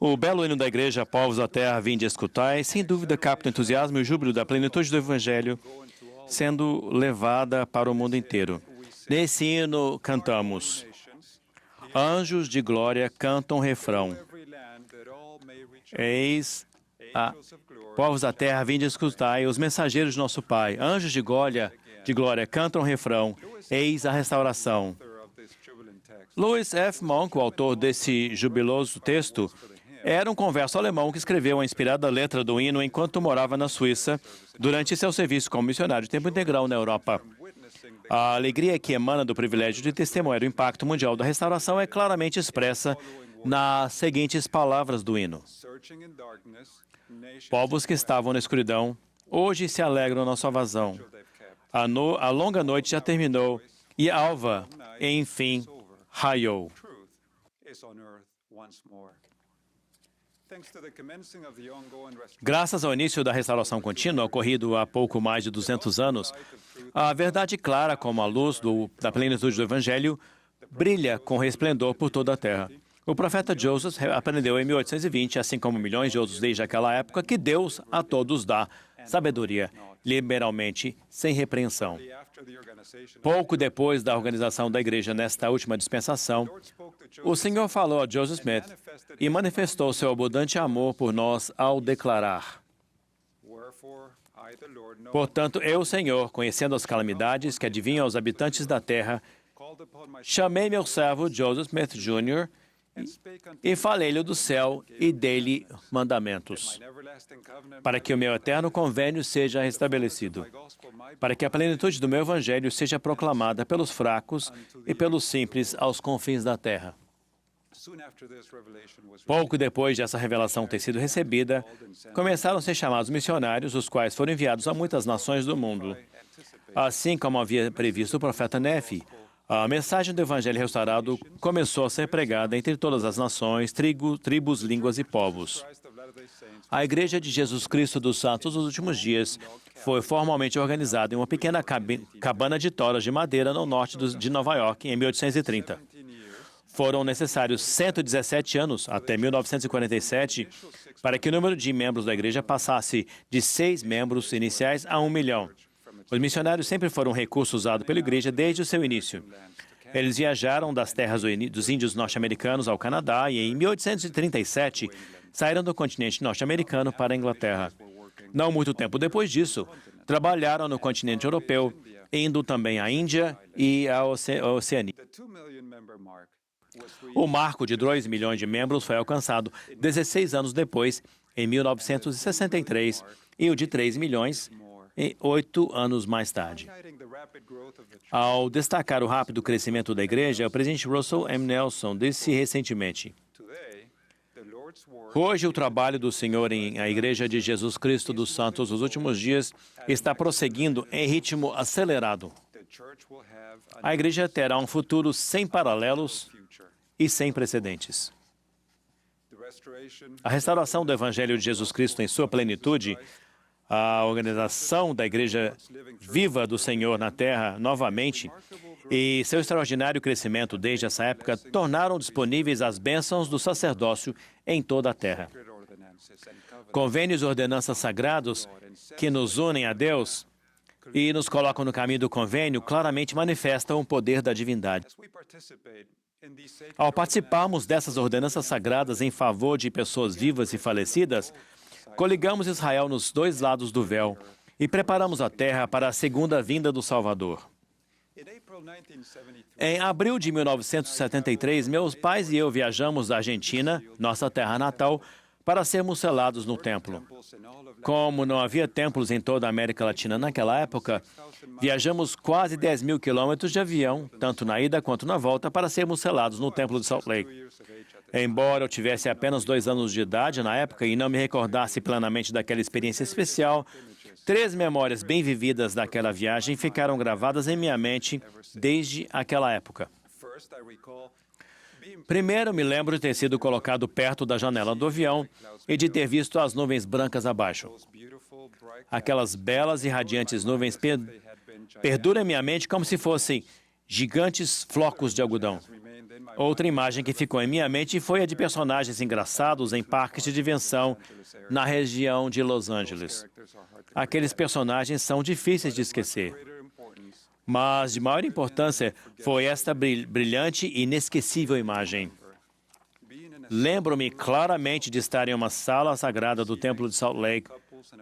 O belo hino da igreja, povos da terra, vinde escutai, sem dúvida capta o entusiasmo e o júbilo da plenitude do Evangelho sendo levada para o mundo inteiro. Nesse hino cantamos: anjos de glória cantam refrão. Eis povos da terra, vinde escutai, os mensageiros de nosso Pai. Anjos de glória cantam refrão. Eis a restauração. Louis F. Monk, o autor desse jubiloso texto, era um converso alemão que escreveu a inspirada letra do hino enquanto morava na Suíça, durante seu serviço como missionário de tempo integral na Europa. A alegria que emana do privilégio de testemunhar o impacto mundial da restauração é claramente expressa nas seguintes palavras do hino: povos que estavam na escuridão, hoje se alegram na salvação. A longa noite já terminou e a alva, enfim, raiou. Graças ao início da restauração contínua, ocorrido há pouco mais de 200 anos, a verdade clara como a luz da plenitude do Evangelho brilha com resplendor por toda a terra. O profeta Joseph aprendeu em 1820, assim como milhões de outros desde aquela época, que Deus a todos dá sabedoria, liberalmente, sem repreensão. Pouco depois da organização da igreja nesta última dispensação, o Senhor falou a Joseph Smith e manifestou seu abundante amor por nós ao declarar: portanto, eu, Senhor, conhecendo as calamidades que adivinham aos habitantes da terra, chamei meu servo Joseph Smith Jr., e falei-lhe do céu e dei-lhe mandamentos, para que o meu eterno convênio seja restabelecido, para que a plenitude do meu evangelho seja proclamada pelos fracos e pelos simples aos confins da terra. Pouco depois de essa revelação ter sido recebida, começaram a ser chamados missionários, os quais foram enviados a muitas nações do mundo. Assim como havia previsto o profeta Nefi, a mensagem do Evangelho restaurado começou a ser pregada entre todas as nações, tribos, línguas e povos. A Igreja de Jesus Cristo dos Santos dos Últimos Dias foi formalmente organizada em uma pequena cabana de toras de madeira no norte de Nova York, em 1830. Foram necessários 117 anos, até 1947, para que o número de membros da Igreja passasse de 6 membros iniciais a 1 milhão. Os missionários sempre foram um recurso usado pela Igreja desde o seu início. Eles viajaram das terras dos índios norte-americanos ao Canadá e, em 1837, saíram do continente norte-americano para a Inglaterra. Não muito tempo depois disso, trabalharam no continente europeu, indo também à Índia e à Oceania. O marco de 2 milhões de membros foi alcançado 16 anos depois, em 1963, e o de 3 milhões em 8 anos mais tarde. Ao destacar o rápido crescimento da igreja, o presidente Russell M. Nelson disse recentemente: hoje o trabalho do Senhor em a Igreja de Jesus Cristo dos Santos dos Últimos Dias está prosseguindo em ritmo acelerado. A igreja terá um futuro sem paralelos e sem precedentes. A restauração do Evangelho de Jesus Cristo em sua plenitude, a organização da Igreja viva do Senhor na Terra novamente e seu extraordinário crescimento desde essa época tornaram disponíveis as bênçãos do sacerdócio em toda a Terra. Convênios e ordenanças sagrados que nos unem a Deus e nos colocam no caminho do convênio claramente manifestam o poder da divindade. Ao participarmos dessas ordenanças sagradas em favor de pessoas vivas e falecidas, coligamos Israel nos 2 lados do véu e preparamos a terra para a segunda vinda do Salvador. Em abril de 1973, meus pais e eu viajamos da Argentina, nossa terra natal, para sermos selados no templo. Como não havia templos em toda a América Latina naquela época, viajamos quase 10 mil quilômetros de avião, tanto na ida quanto na volta, para sermos selados no templo de Salt Lake. Embora eu tivesse apenas 2 anos de idade na época e não me recordasse plenamente daquela experiência especial, 3 memórias bem vividas daquela viagem ficaram gravadas em minha mente desde aquela época. Primeiro, me lembro de ter sido colocado perto da janela do avião e de ter visto as nuvens brancas abaixo. Aquelas belas e radiantes nuvens perduram em minha mente como se fossem gigantes flocos de algodão. Outra imagem que ficou em minha mente foi a de personagens engraçados em parques de diversão na região de Los Angeles. Aqueles personagens são difíceis de esquecer. Mas de maior importância foi esta brilhante e inesquecível imagem. Lembro-me claramente de estar em uma sala sagrada do Templo de Salt Lake,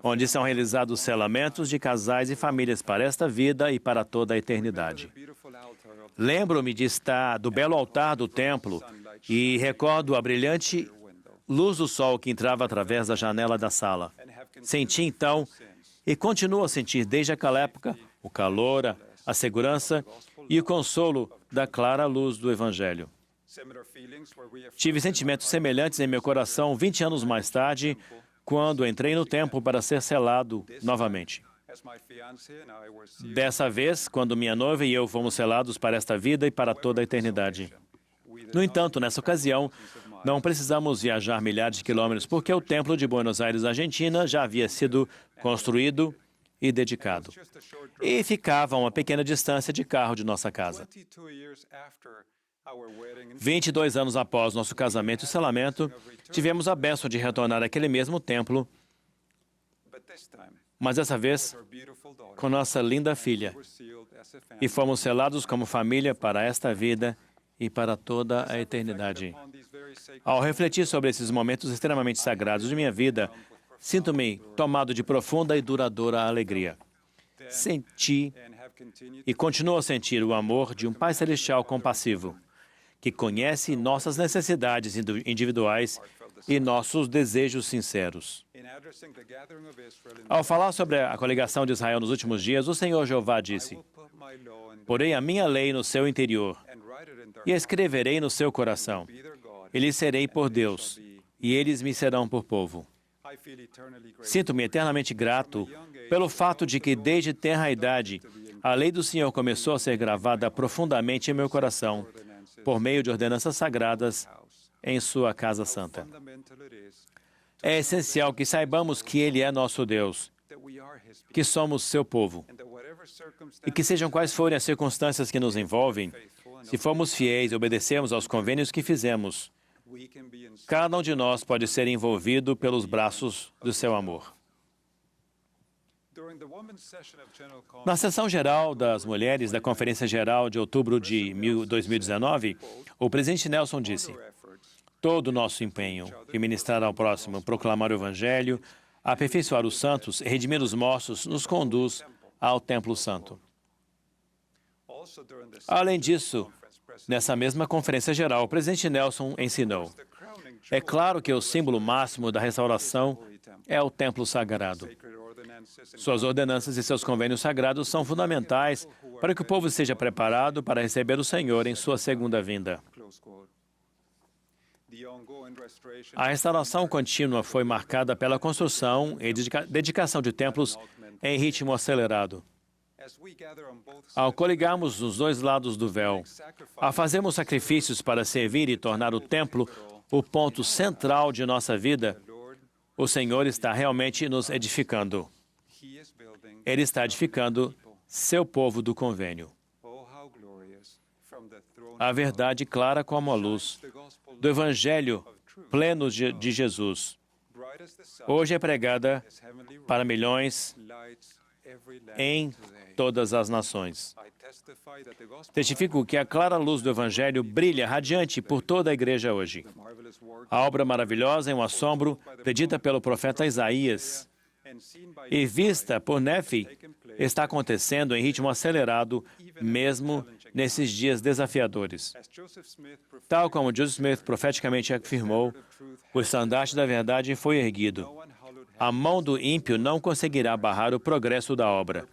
onde são realizados selamentos de casais e famílias para esta vida e para toda a eternidade. Lembro-me de estar do belo altar do templo e recordo a brilhante luz do sol que entrava através da janela da sala. Senti então, e continuo a sentir desde aquela época, o calor, a segurança e o consolo da clara luz do Evangelho. Tive sentimentos semelhantes em meu coração 20 anos mais tarde, quando entrei no templo para ser selado novamente. Dessa vez, quando minha noiva e eu fomos selados para esta vida e para toda a eternidade. No entanto, nessa ocasião, não precisamos viajar milhares de quilômetros, porque o Templo de Buenos Aires, Argentina, já havia sido construído e dedicado. E ficava a uma pequena distância de carro de nossa casa. 22 anos após nosso casamento e selamento, tivemos a bênção de retornar àquele mesmo templo, mas dessa vez com nossa linda filha. E fomos selados como família para esta vida e para toda a eternidade. Ao refletir sobre esses momentos extremamente sagrados de minha vida, sinto-me tomado de profunda e duradoura alegria. Senti e continuo a sentir o amor de um Pai Celestial compassivo, que conhece nossas necessidades individuais e nossos desejos sinceros. Ao falar sobre a coligação de Israel nos últimos dias, o Senhor Jeová disse: "Porei a minha lei no seu interior e a escreverei no seu coração. E lhes serei por Deus, e eles me serão por povo." Sinto-me eternamente grato pelo fato de que, desde tenra idade, a lei do Senhor começou a ser gravada profundamente em meu coração, por meio de ordenanças sagradas em sua casa santa. É essencial que saibamos que Ele é nosso Deus, que somos seu povo, e que sejam quais forem as circunstâncias que nos envolvem, se formos fiéis e obedecermos aos convênios que fizemos, cada um de nós pode ser envolvido pelos braços do seu amor. Na sessão geral das mulheres da Conferência Geral de outubro de 2019, o presidente Nelson disse: "Todo o nosso empenho em ministrar ao próximo, proclamar o Evangelho, aperfeiçoar os santos e redimir os mortos nos conduz ao Templo Santo." Além disso, nessa mesma Conferência Geral, o presidente Nelson ensinou: "É claro que o símbolo máximo da restauração é o Templo Sagrado. Suas ordenanças e seus convênios sagrados são fundamentais para que o povo esteja preparado para receber o Senhor em sua segunda vinda." A restauração contínua foi marcada pela construção e dedicação de templos em ritmo acelerado. Ao coligarmos os dois lados do véu, a fazermos sacrifícios para servir e tornar o templo o ponto central de nossa vida, o Senhor está realmente nos edificando. Ele está edificando seu povo do convênio. A verdade clara como a luz do Evangelho pleno de Jesus hoje é pregada para milhões em todas as nações. Testifico que a clara luz do Evangelho brilha radiante por toda a igreja hoje. A obra maravilhosa é um assombro predita pelo profeta Isaías e vista por Nefi está acontecendo em ritmo acelerado, mesmo nesses dias desafiadores. Tal como Joseph Smith profeticamente afirmou, o estandarte da verdade foi erguido. A mão do ímpio não conseguirá barrar o progresso da obra,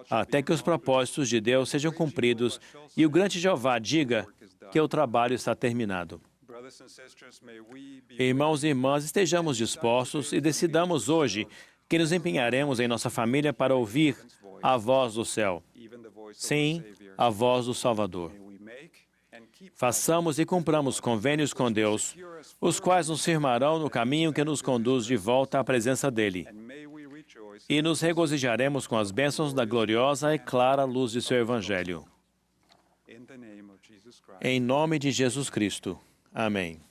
até que os propósitos de Deus sejam cumpridos e o grande Jeová diga que o trabalho está terminado. Irmãos e irmãs, estejamos dispostos e decidamos hoje que nos empenharemos em nossa família para ouvir a voz do céu. Sim, a voz do Salvador. Façamos e cumpramos convênios com Deus, os quais nos firmarão no caminho que nos conduz de volta à presença dEle. E nos regozijaremos com as bênçãos da gloriosa e clara luz de seu Evangelho. Em nome de Jesus Cristo. Amém.